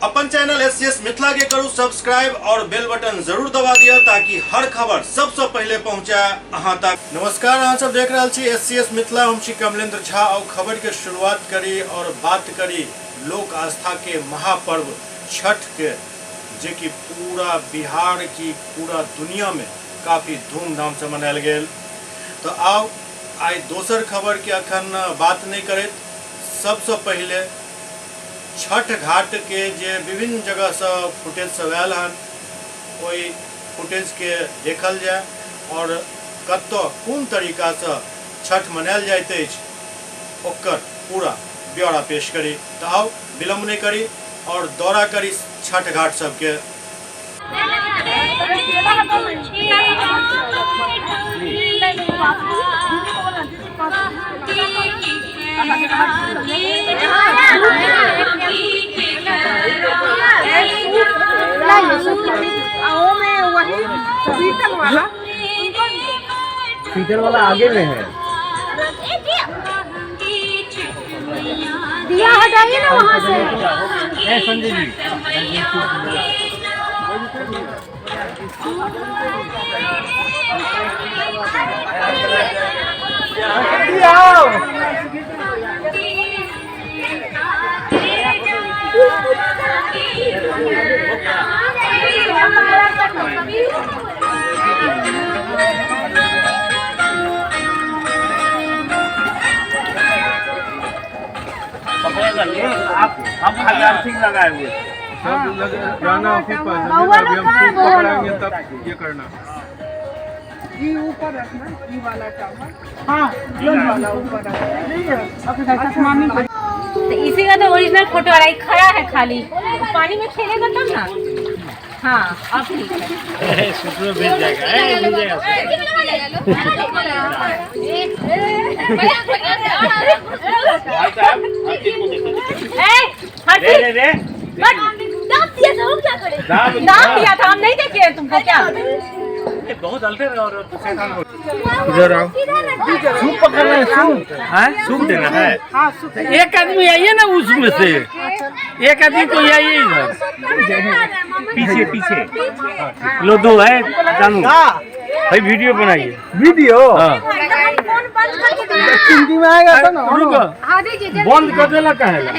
अपन channel SCS Mithila के करू subscribe और बेल बटन जरूर दबा दिया ताकि हर खबर सबसे पहले पहुंचा अहां तक। नमस्कार, अहां सब देख रहे छी एससीएस मिथिला। हम छी कमलेंद्र झा और खबर के शुरुआत करी और बात करी लोक आस्था के महापर्व छठ के, जे कि पूरा बिहार की पूरा दुनिया में काफी धूमधाम से मनायल गेल। तो आओ आई दोसर खबर के अखन बात नहीं करे, सबसे पहले छठ घाट के जे विभिन्न जगह से फुटेज सब आयल हन ओई फुटेज के देखल जाए और कतो कोन तरीका से छठ मनायल जाइत अछि ओकर पूरा ब्यौरा पेश करी। तो आओ विलम्ब नहीं करी और दौरा करी छठ घाट सबके। पीतल वाला आगे में है। दिया हटाइए ना वहाँ से। संजय जी आप हजार ठीक लगाए हुए सब गाना हम पकड़ाएंगे तब ये करना। ये ऊपर रखना, ये वाला चावल। हाँ, ये वाला ऊपर रखना। तो इसी का तो ओरिजिनल फोटो आ रहा है, खड़ा है खाली, पानी में खेलेगा तब ना। हाँ अब ठीक है। शुक्र मिल जाएगा, मिल जाएगा। दाम दिया था, हम नहीं देखे तुमको क्या? बहुत हल्के और इधर आओ। सूप पकड़ना है, सूप है, सूप देना है। एक आदमी आइए ना उसमें से, एक आदमी को आइए इधर पीछे पीछे लो, दो है जानू भाई, वीडियो बनाइए। वीडियो हिंदी में आएगा तो ना। रुको, बंद कर देना कहेला।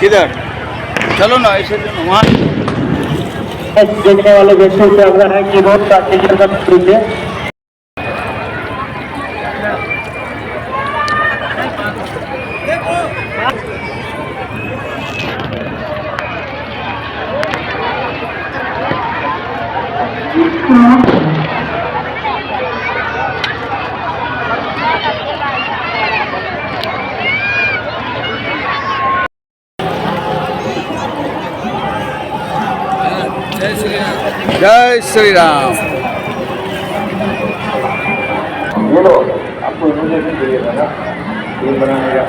किधर? चलो ना ऐसे वहाँ देखने वाले व्यक्तियों से आग्रह है कि रोड का क्लियर कर दीजिए। जय श्री राम। ये लो, आपको इन्विटेशन चाहिए था ना टीम बनाने का,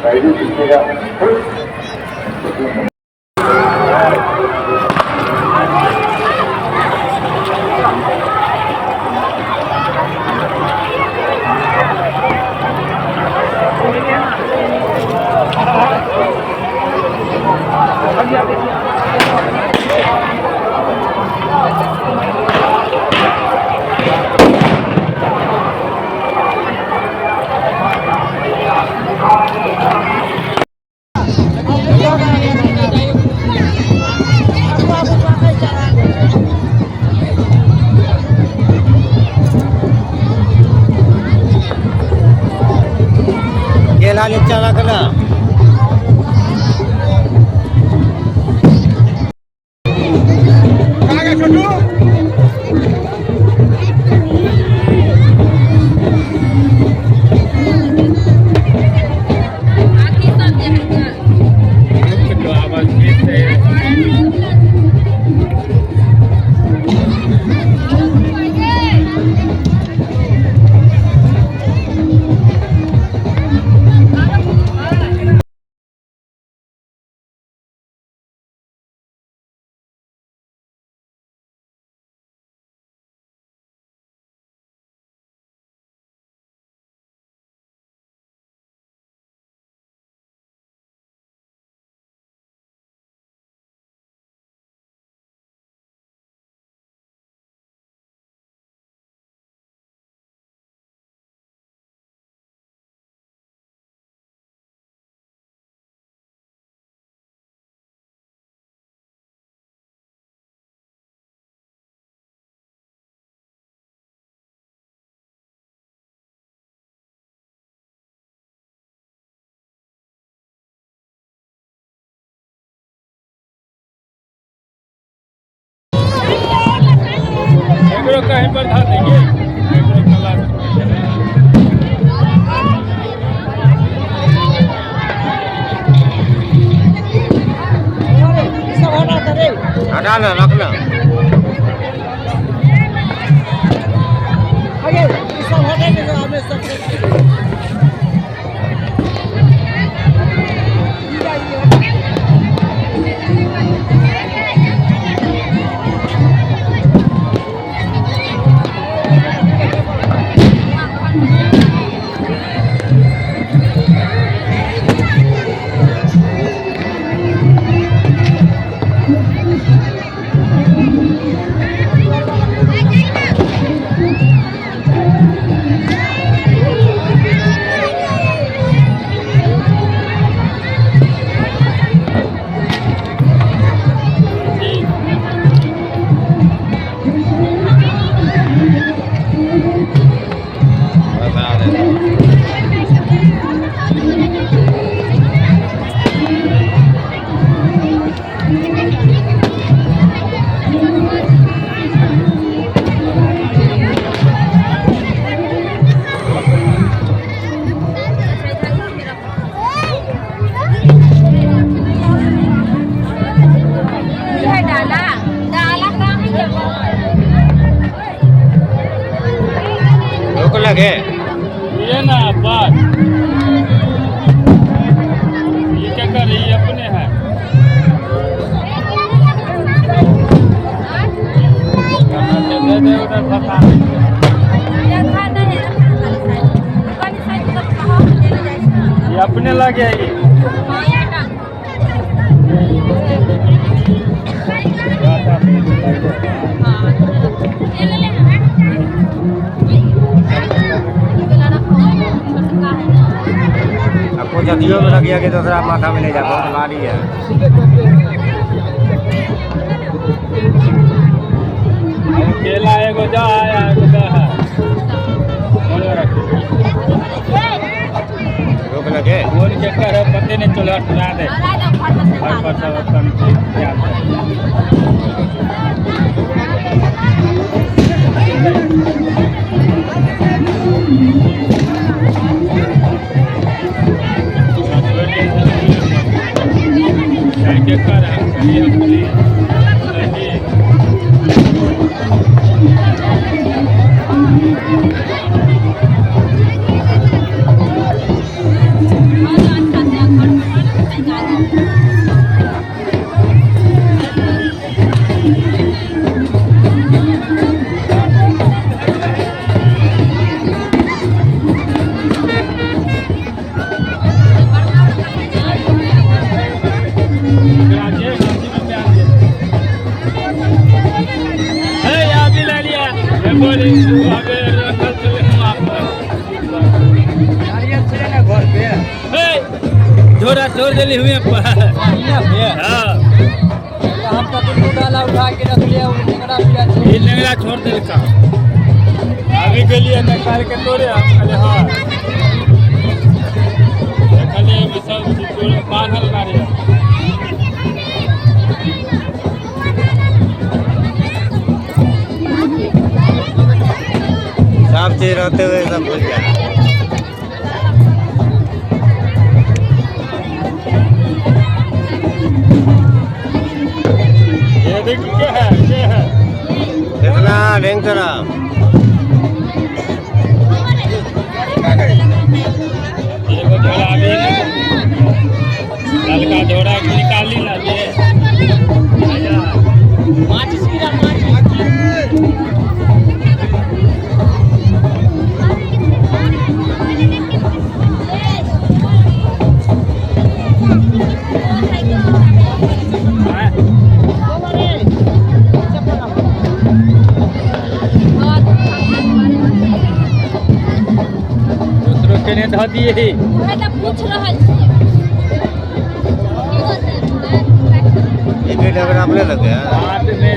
राइडिंग सीखेगा। केला ले चला कला कहीं पर धा देंगे हटा ना रखना लगे ये ना बात ये क्या कर रही है अपने है दे दे उधर फंसा ये अपने लगे ये छतियों में लग गया कि दूसरा माथा में ले जा, बहुत भारी है। केला एगो जा आया एगो जा है रोक लगे बोल के कर पते ने चलो हटा दे हर पर सब कम के कर झोरा छोड़ दिली हुए हम तो डाला उठा के रख लिया लेंगड़ा छोड़ दिल का अभी के लिए निकाल के तोड़े खाली हाँ खाली सब बांधल मारे सब चीज रहते हुए सब भूल गया। क्या है कितना ढेंगरा एगो झोड़ा अभी हल्का झोड़ा निकाली ना ये ने धो दिए पूछ रहल एक डगर आपने लगे हाथ में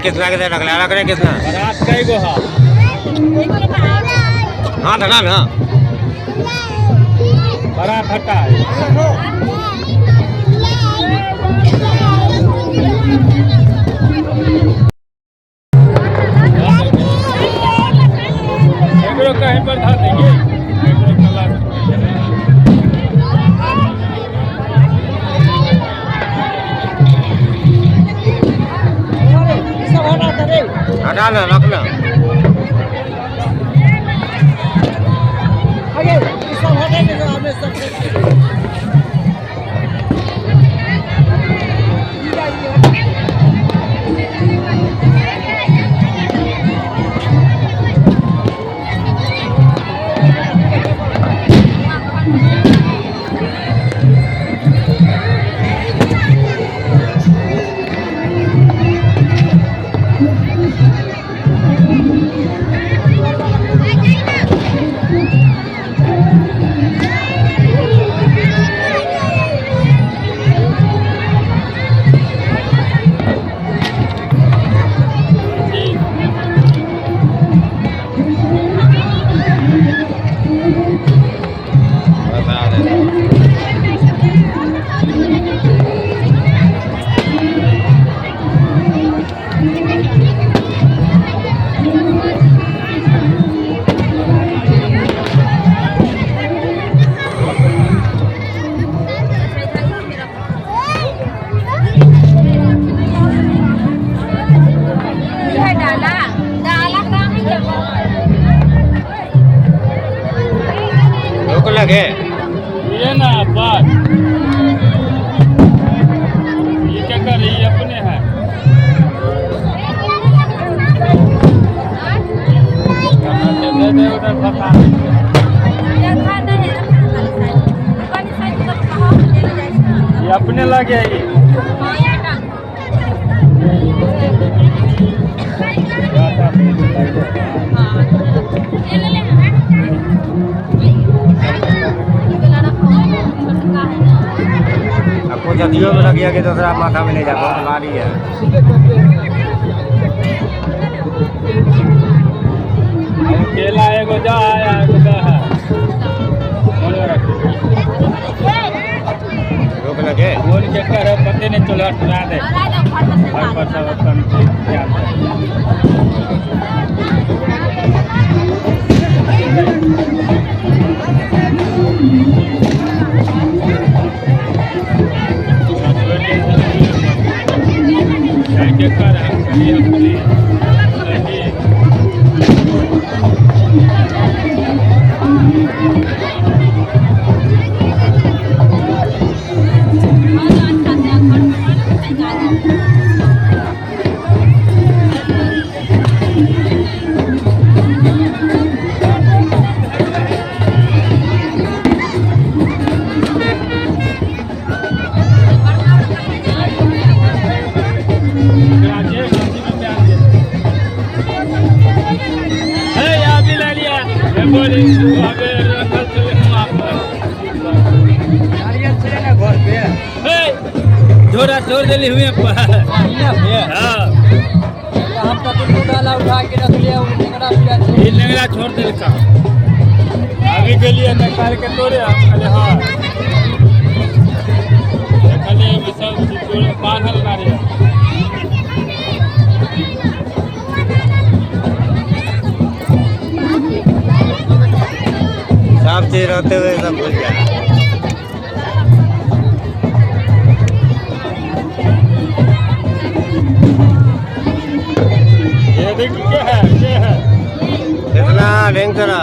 कितना कितना रखला रख रहे कितना रात कई गो हाँ धना ना बड़ा खट्टा है कहीं पर धर देंगे हटा ना रखना लगे ये ना बात ये क्या कर रही है अपने है दे दे उधर फंसा ये अपने लगे ये वो जदियों में लग गया कि दूसरा माथा में नहीं जा बहुत भारी है। केला एगो जा आया एगो जा है रोक लगे बोल के कर पते नहीं चलो हटा दे हर पर सब अपन ध्यान के कर ये अपनी झोरा छोड़ दिली हुए हाँ हम तो तुमको डाला उठा के रख लिया वो टेंगरा पिया ये लंगड़ा छोड़ दिल का अभी के लिए निकाल के तोड़े अरे हाँ देखले सब बांधल ना रे सब चीज रहते हुए सब भूल गया। ये देख क्या है कितना ढेंकरा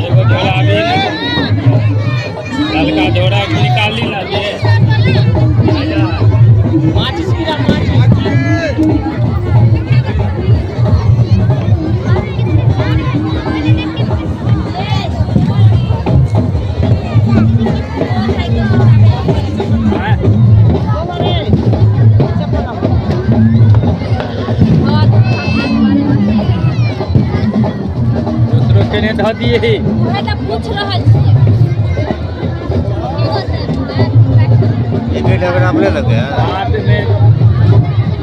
एगो झोरा अभी ललका झोरा निकाली ना दे माचिस गिरा ने ध दिए पूछ रहल छी एक अगर आपने लग गया हाथ में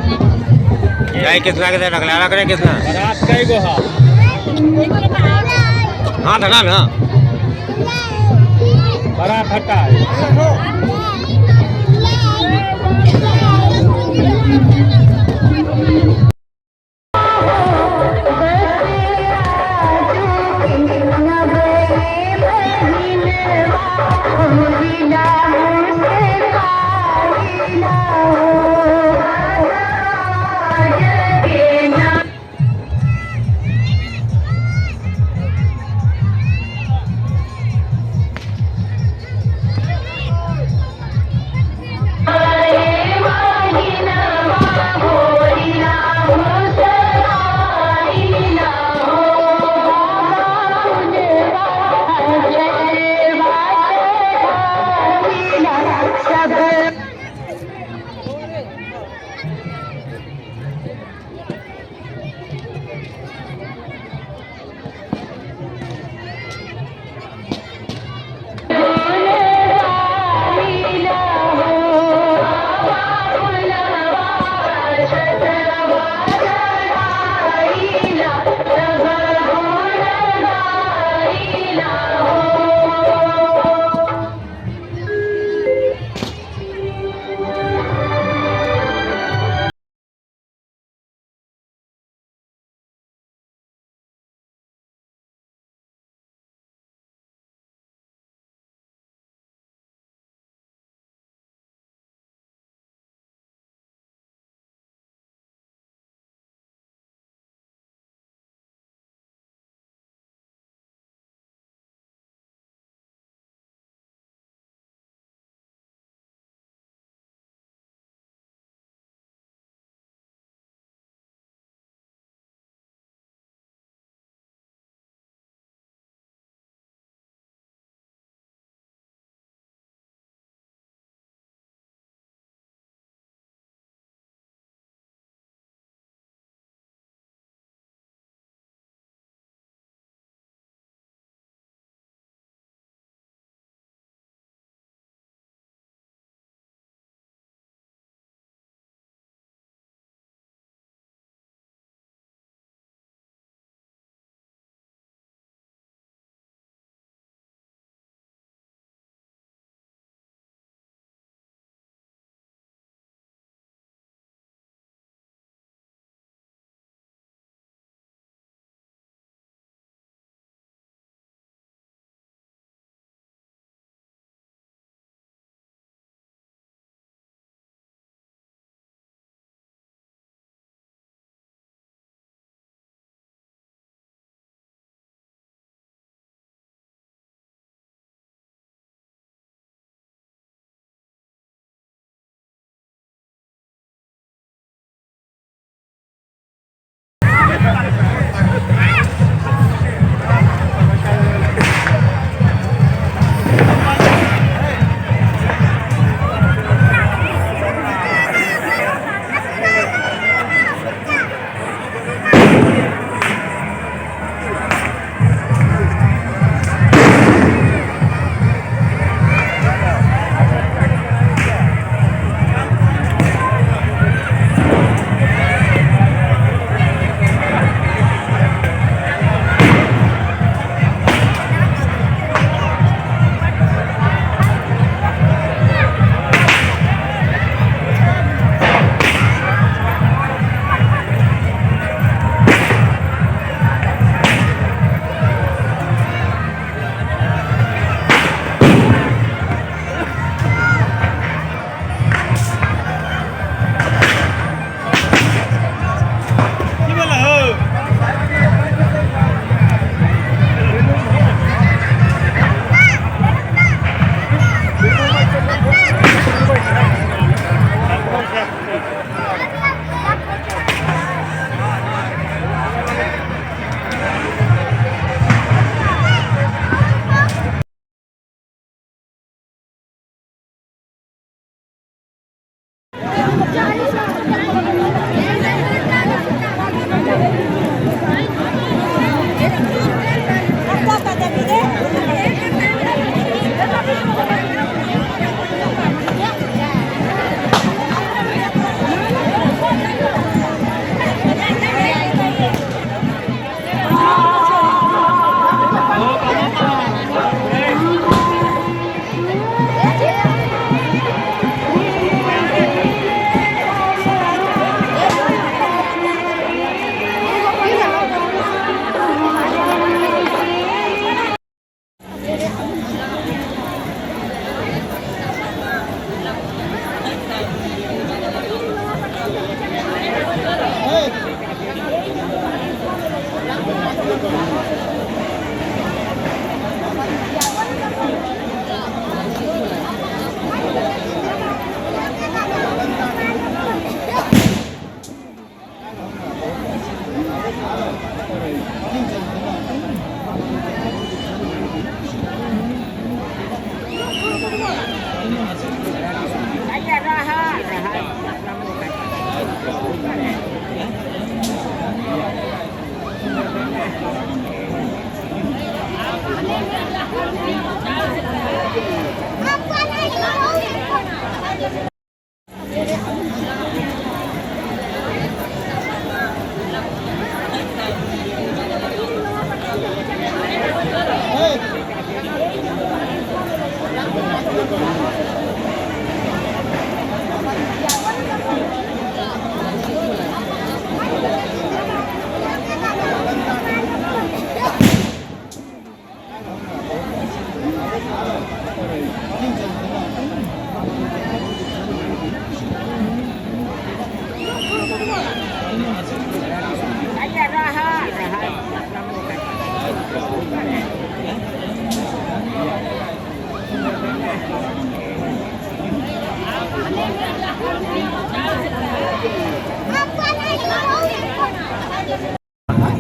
गाय कितना के रखला रख रहे कितना रात कई गो हाँ धना ना बड़ा खट्टा है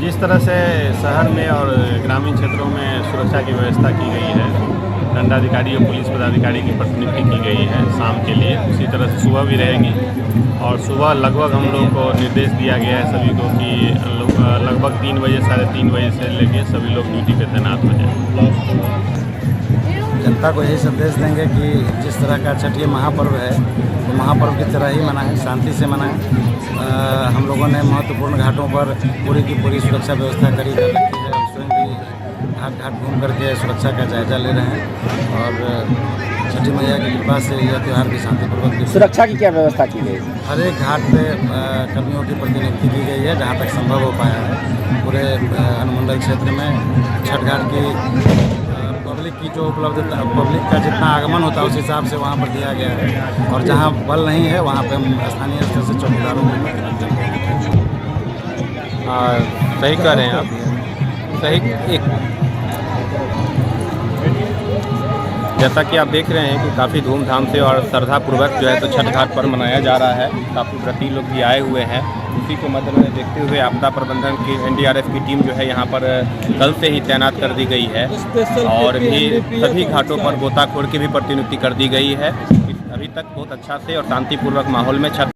जिस तरह से शहर में और ग्रामीण क्षेत्रों में सुरक्षा की व्यवस्था की गई है, दंडाधिकारी और पुलिस पदाधिकारी की प्रतिनियुक्ति की गई है शाम के लिए, उसी तरह से सुबह भी रहेगी। और सुबह लगभग हम लोग को निर्देश दिया गया है सभी को कि लगभग 3 बजे 3:30 बजे से लेके सभी लोग ड्यूटी पे तैनात हो जाए। जनता को यही संदेश देंगे कि जिस तरह का छठ ये महापर्व है तो महापर्व की तरह ही मनाएं, शांति से मनाएं। हम लोगों ने महत्वपूर्ण घाटों पर पूरी की पूरी सुरक्षा व्यवस्था करी जा रखी है। हम स्वयं भी घाट घूम करके सुरक्षा का जायजा ले रहे हैं और छठी मैया की कृपा से यह त्यौहार भी शांतिपूर्वक। सुरक्षा की क्या व्यवस्था की गई? हर एक घाट पे कर्मियों की प्रतिनियुक्ति की गई है जहाँ तक संभव हो पाया है। पूरे अनुमंडल क्षेत्र में छठ घाट की पब्लिक की जो उपलब्धता, पब्लिक का जितना आगमन होता है उस हिसाब से वहाँ पर दिया गया है। और जहाँ बल नहीं है वहाँ पे हम स्थानीय स्तर से चौकीदारों को सही कह रहे हैं आप, सही। एक जैसा कि आप देख रहे हैं कि काफ़ी धूमधाम से और श्रद्धापूर्वक जो है तो छठ घाट पर मनाया जा रहा है। काफ़ी व्रती लोग भी आए हुए हैं। इसी को मद्देनजर देखते हुए आपदा प्रबंधन की NDRF की टीम जो है यहाँ पर कल से ही तैनात कर दी गई है और भी सभी घाटों पर गोताखोर की भी प्रतिनियुक्ति कर दी गई है। अभी तक बहुत अच्छा से और शांतिपूर्वक माहौल में छठ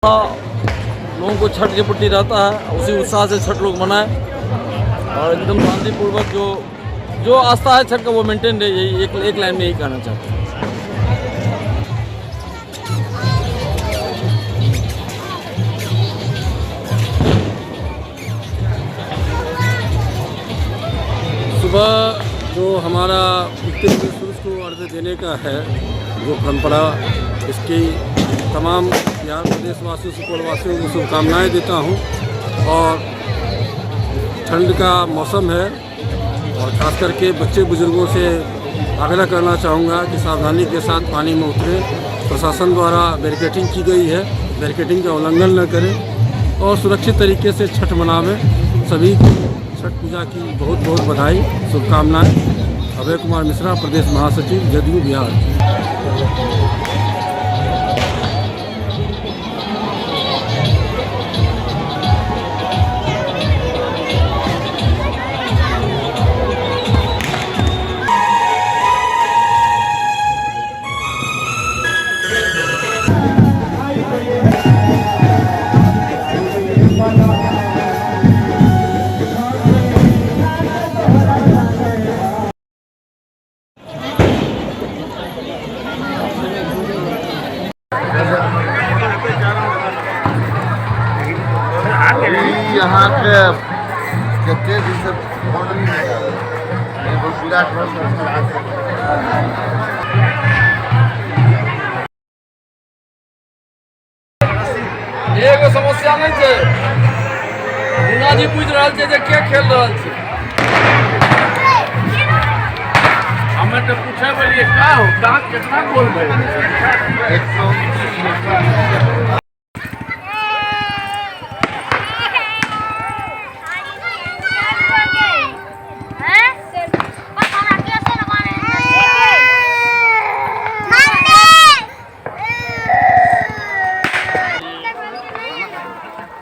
लोगों को छठ के प्रति रहता है, उसी उत्साह से छठ लोग मनाएं और एकदम शांतिपूर्वक जो आस्था है छठ का वो मेंटेन रहे। यही एक लाइन में यही कहना चाहते हैं। सुबह जो हमारा उगते हुए सूरज को अर्घ्य देने का है जो परंपरा, इसकी तमाम बिहार प्रदेशवासियों सुपौलवासियों को शुभकामनाएँ देता हूँ। और ठंड का मौसम है और ख़ास करके बच्चे बुजुर्गों से आग्रह करना चाहूँगा कि सावधानी के साथ पानी में उतरें। प्रशासन द्वारा बैरिकेडिंग की गई है, बैरिकेडिंग का उल्लंघन न करें और सुरक्षित तरीके से छठ मनावें। सभी को छठ पूजा की बहुत बहुत बधाई, शुभकामनाएँ। अभय कुमार मिश्रा, प्रदेश महासचिव, जदयू, बिहार। यहाँ के कते दिन से पानी नहीं आ एगो समस्या नहीं है। मुन्ना जी पूछ रहा है के खेल रहा है। हमें तो पूछे बोलिए का हो का कितना गोल गए।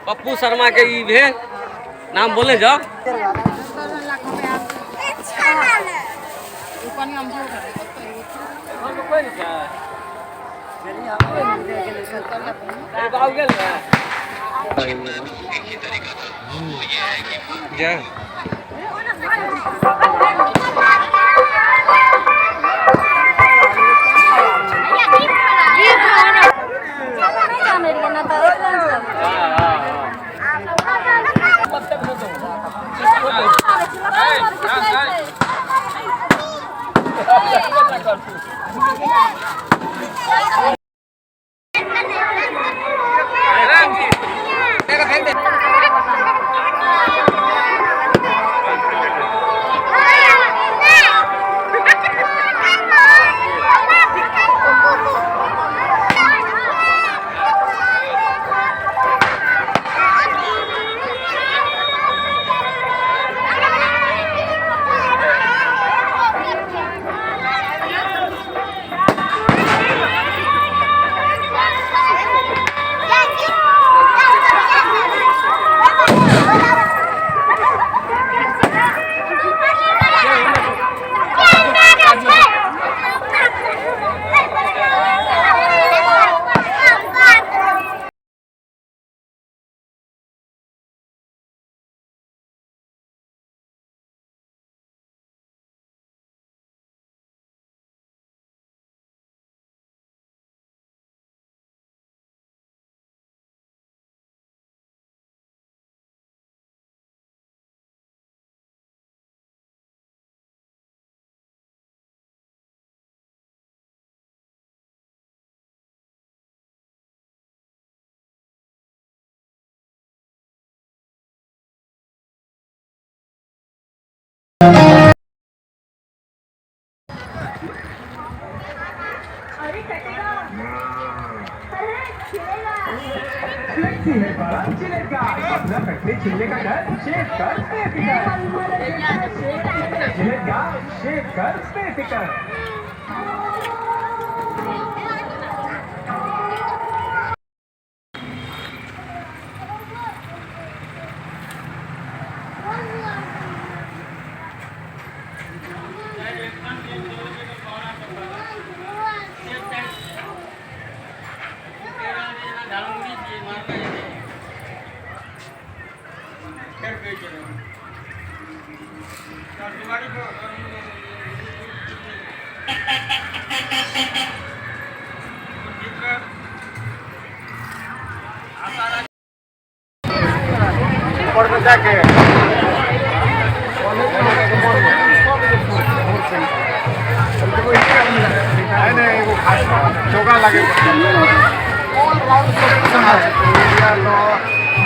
पप्पू शर्मा के ई भे नाम बोले जाओ।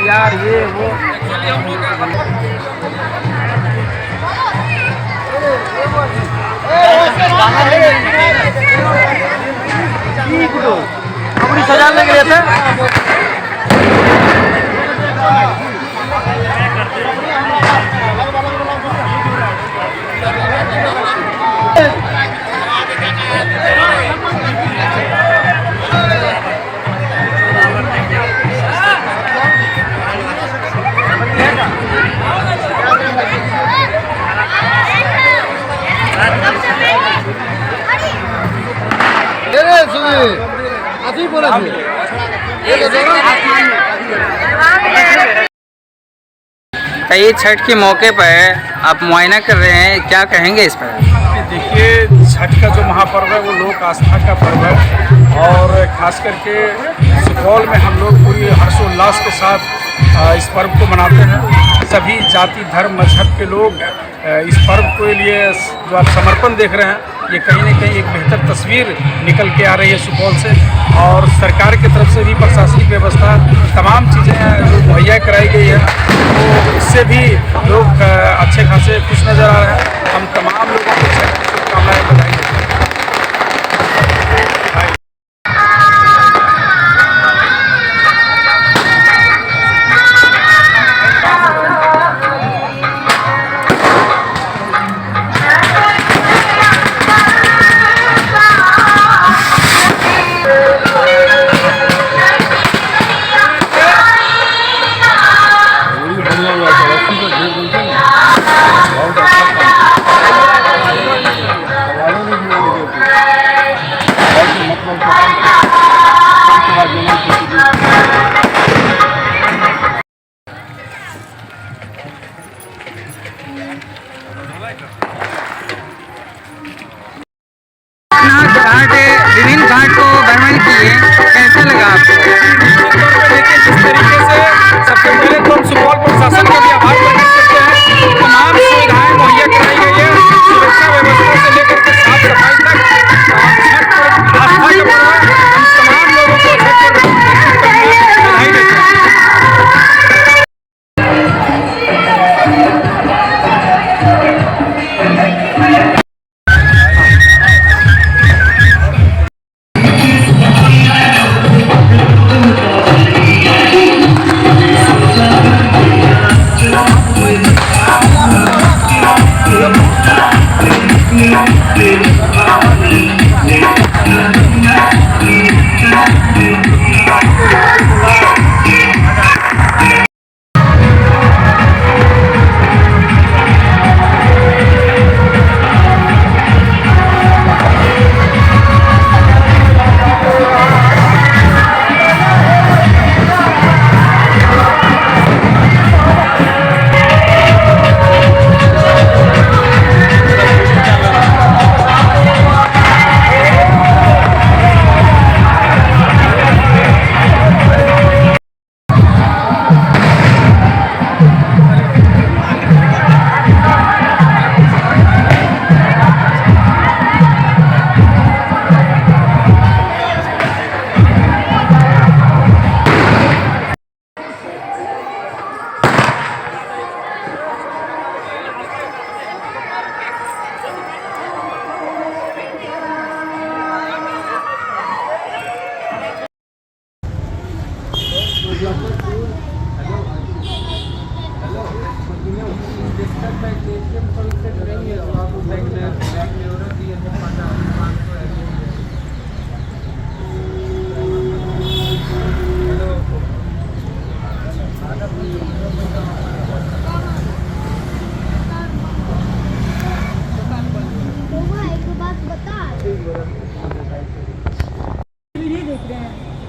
यार ये वो अपनी सजा लग रहे थे। कई छठ के मौके पर आप मुआयना कर रहे हैं, क्या कहेंगे इस पर? देखिए, छठ का जो महापर्व है वो लोक आस्था का पर्व है और ख़ास करके सुपौल में हम लोग पूरी हर्षोल्लास के साथ इस पर्व को मनाते हैं। सभी जाति धर्म मजहब के लोग इस पर्व के लिए जो आप समर्पण देख रहे हैं, ये कहीं न कहीं एक बेहतर तस्वीर निकल के आ रही है सुपौल से। और सरकार की तरफ से भी प्रशासनिक व्यवस्था तमाम चीज़ें जो मुहैया कराई गई है, तो इससे भी लोग अच्छे खासे खुश नज़र आ रहे हैं। हम तमाम लोगों को शुभकामनाएं बधाई देते हैं। विभिन्न घाट को भ्रमण किए, कैसा लगा आपको? देखिए, जिस तरीके से सबसे पहले तो हम सुपौल प्रशासन का भी आभार प्रकट करते हैं। तमाम सुविधाएं मुहैया कराई गई है, सुरक्षा व्यवस्था से लेकर के साफ सफाई तक। छठ पर्व आस्था का पर्व है, हम तमाम लोगों को छठ पर्व की बधाई देते हैं।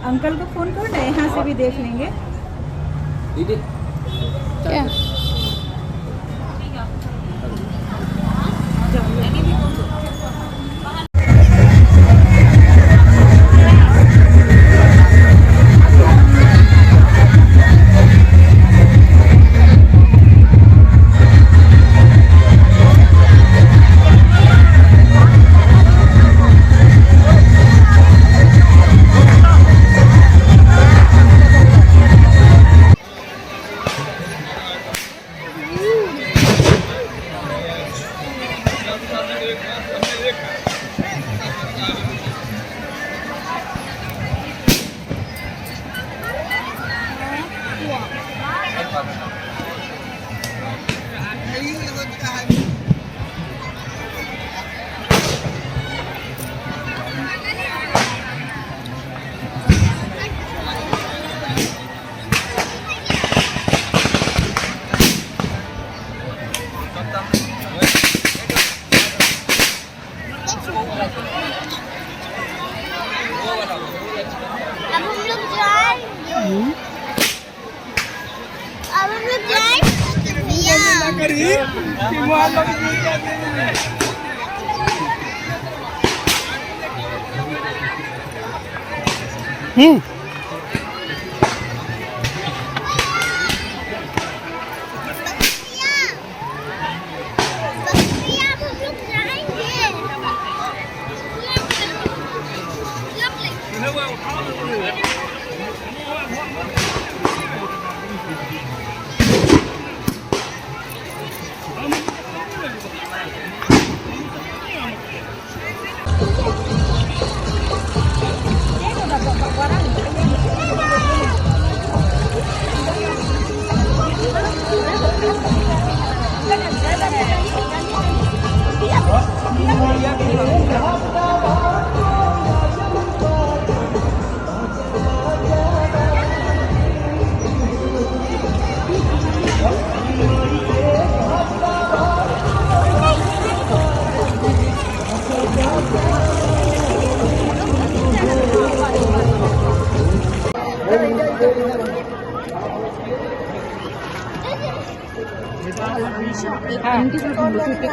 अंकल को फोन करो ना, यहाँ से भी देख लेंगे। दीदी क्या?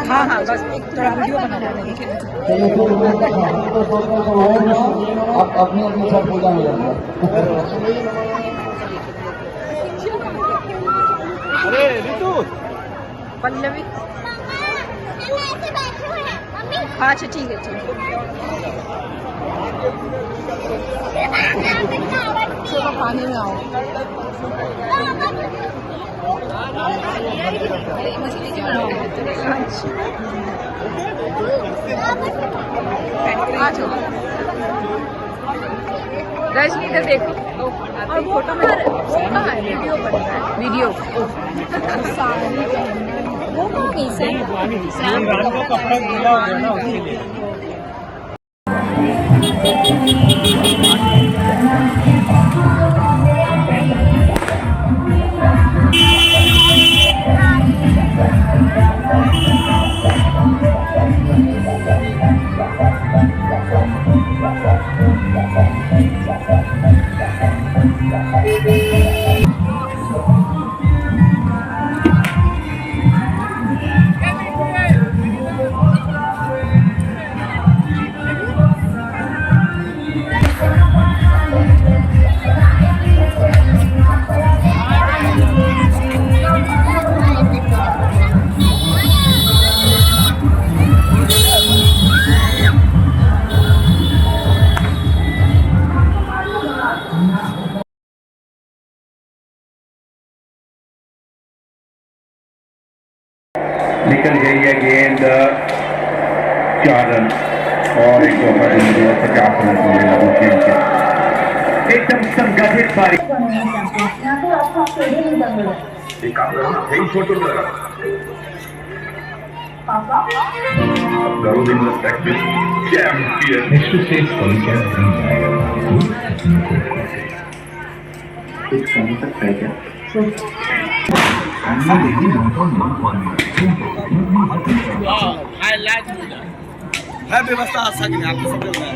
हाँ हाँ बस थोड़ा वीडियो बना रहे हैं। अपनी अपनी सब पूजा में लगता अरे ऋतु पल्लवी अच्छा ठीक है ठीक है। चलो पानी में आओ। रजनी इधर देखो और फोटो में वीडियो बन रहा है वीडियो वो कैसे कपड़ा गीला हो गया ना उसके लिए। निकल गई है गेंद 4 रन और एक 50 रन होने लगा गेम के एकदम संगठित पारी। एक काम करो ना, सही छोटू लगा Observing the practice champion. Next to say polycap बन जाएगा। कुछ कम सकता है क्या? है व्यवस्था अच्छा कि आपको समझ में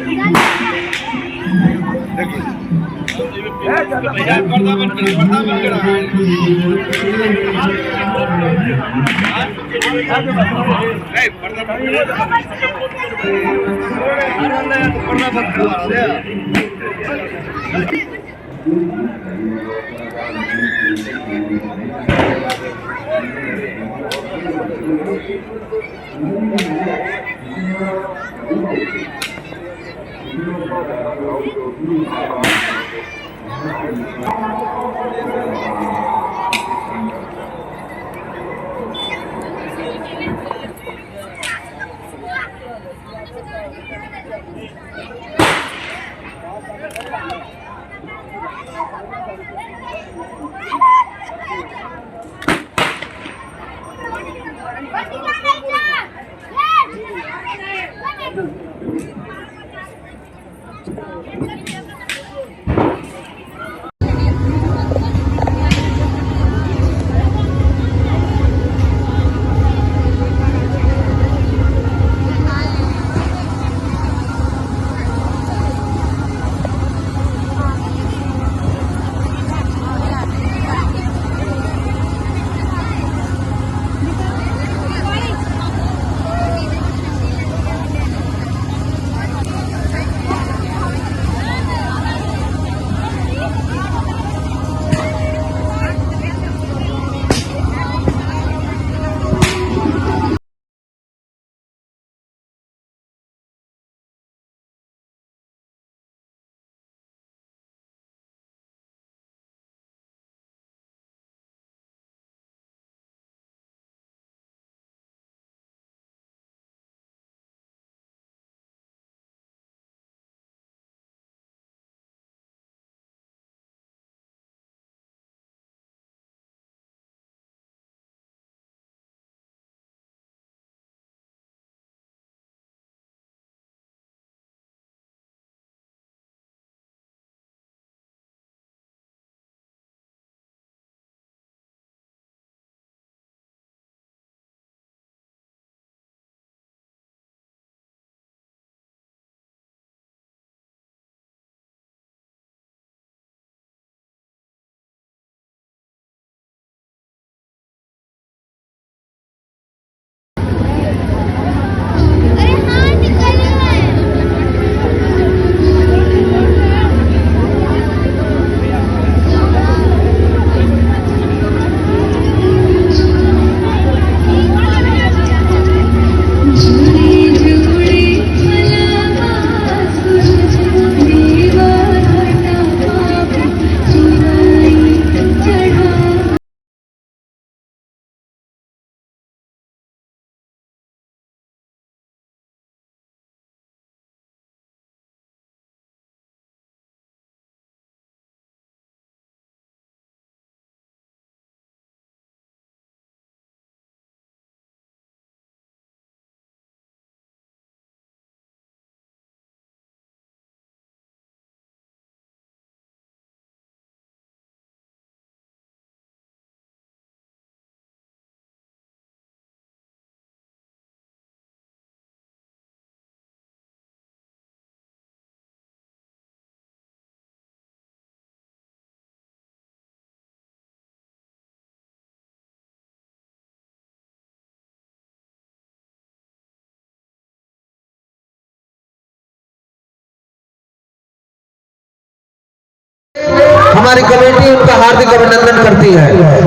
हमारी कमेटी उनका हार्दिक अभिनंदन करती है।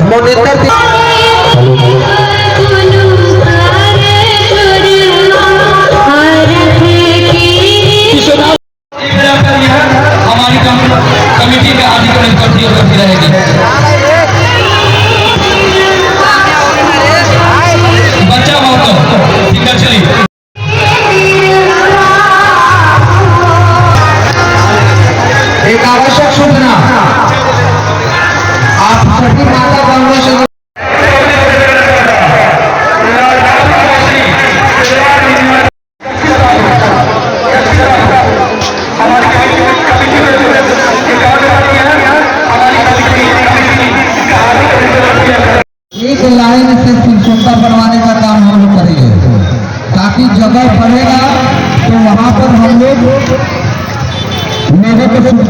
मोनिटर हमारी कमेटी में हार्दिक अभिनंदन करती रहेगी। बच्चा बहुत सिंगल चली एक आवश्यक सूचना, आप छठी माता कांग्रेस अगर पड़ेगा तो वहाँ पर हम लोग मेरे को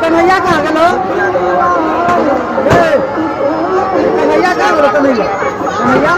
कन्हैया कहाँ गलो? कन्हैया कहाँ गलो? कन्हैया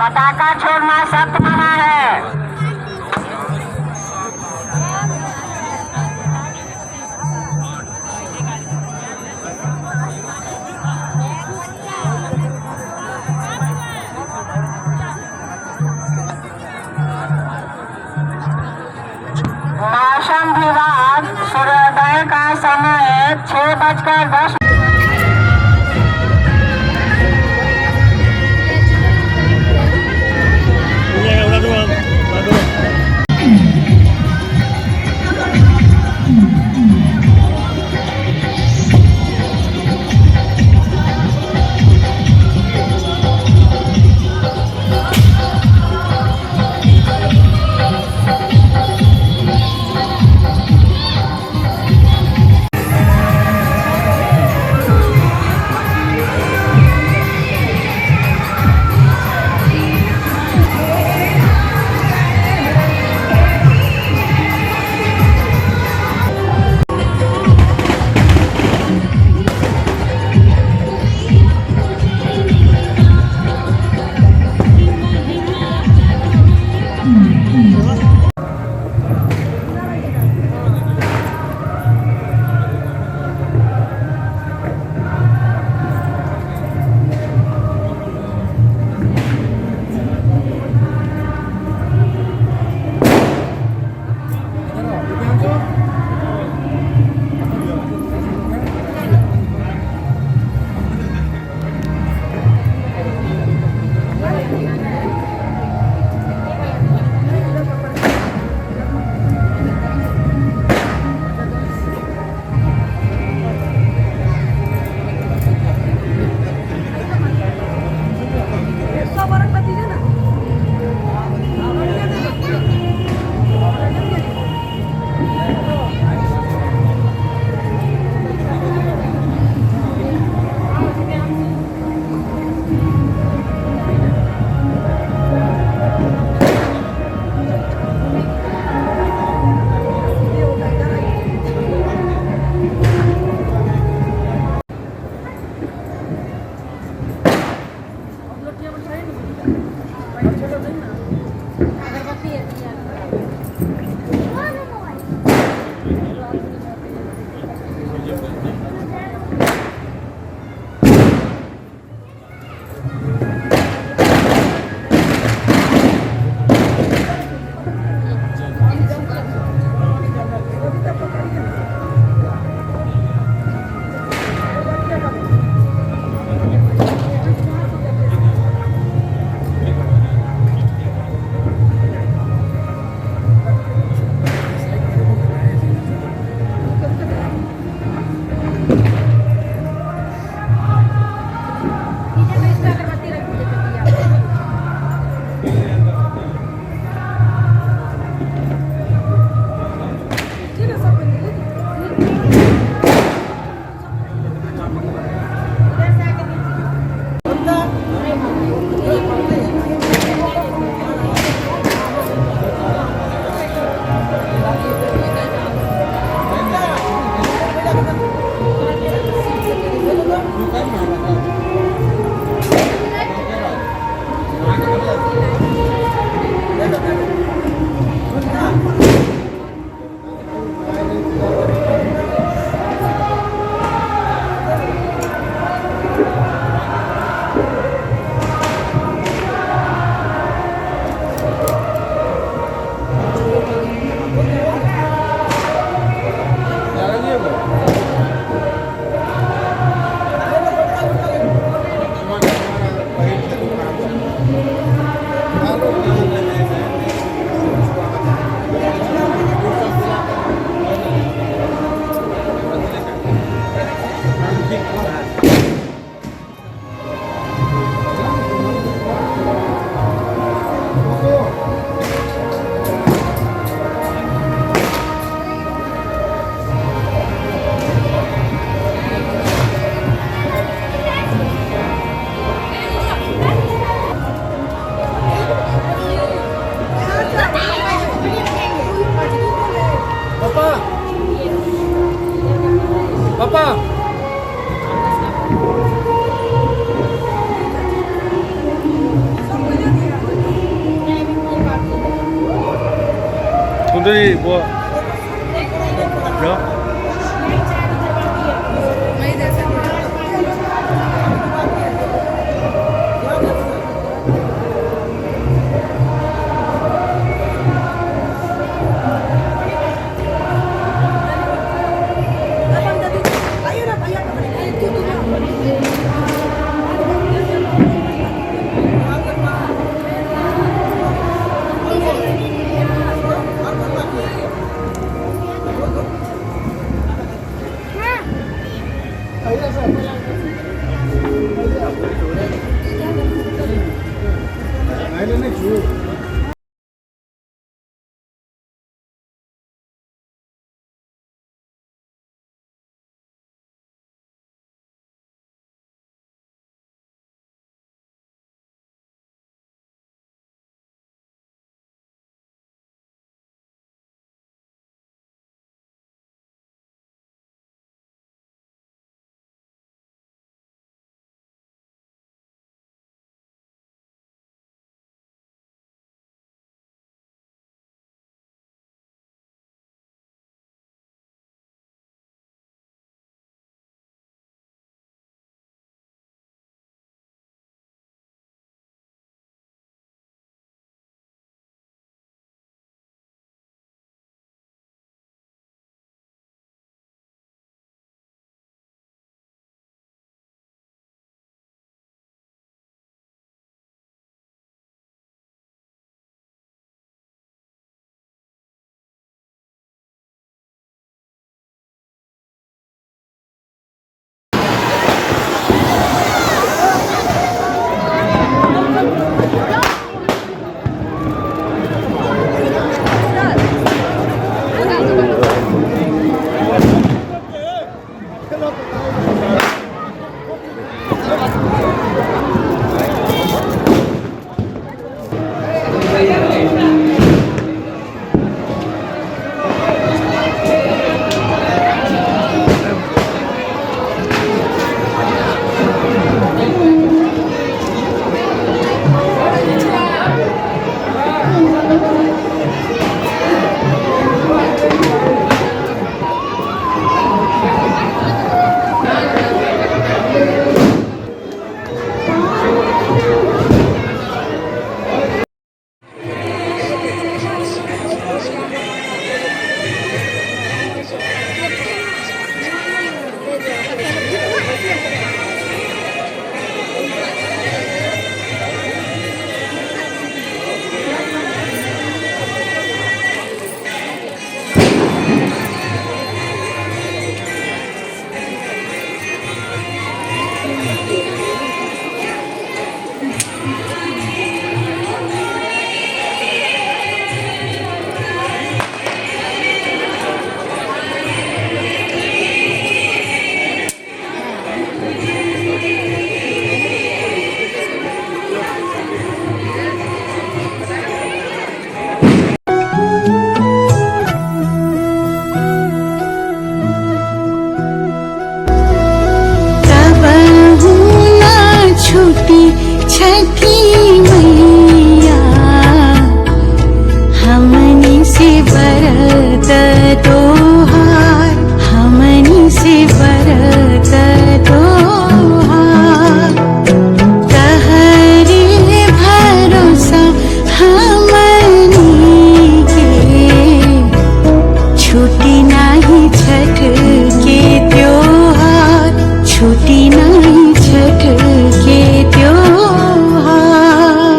पटाखा छोड़ना सख्त मना है। मौसम विभाग सूर्योदय का समय 6:10। पापा सुंदरी वो क्या छुट्टी नहीं छठ के त्योहार।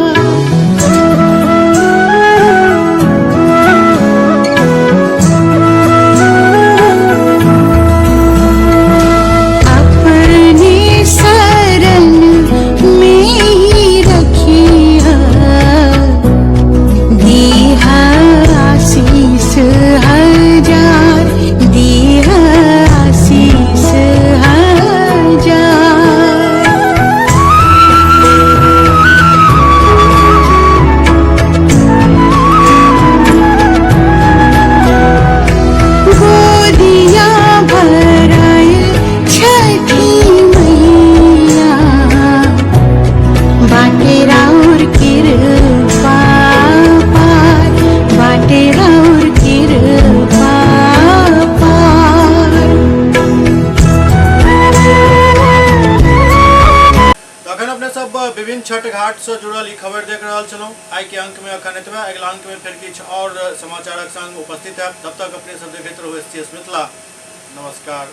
छठ घाट से जुड़ल ई खबर देख रहा चलो। आई के अंक में अखन एतबे, अगला अंक में फिर किछ और समाचारक संग उपस्थित है। तब तक अपने सब देखते रहो SCS मिथिला। नमस्कार।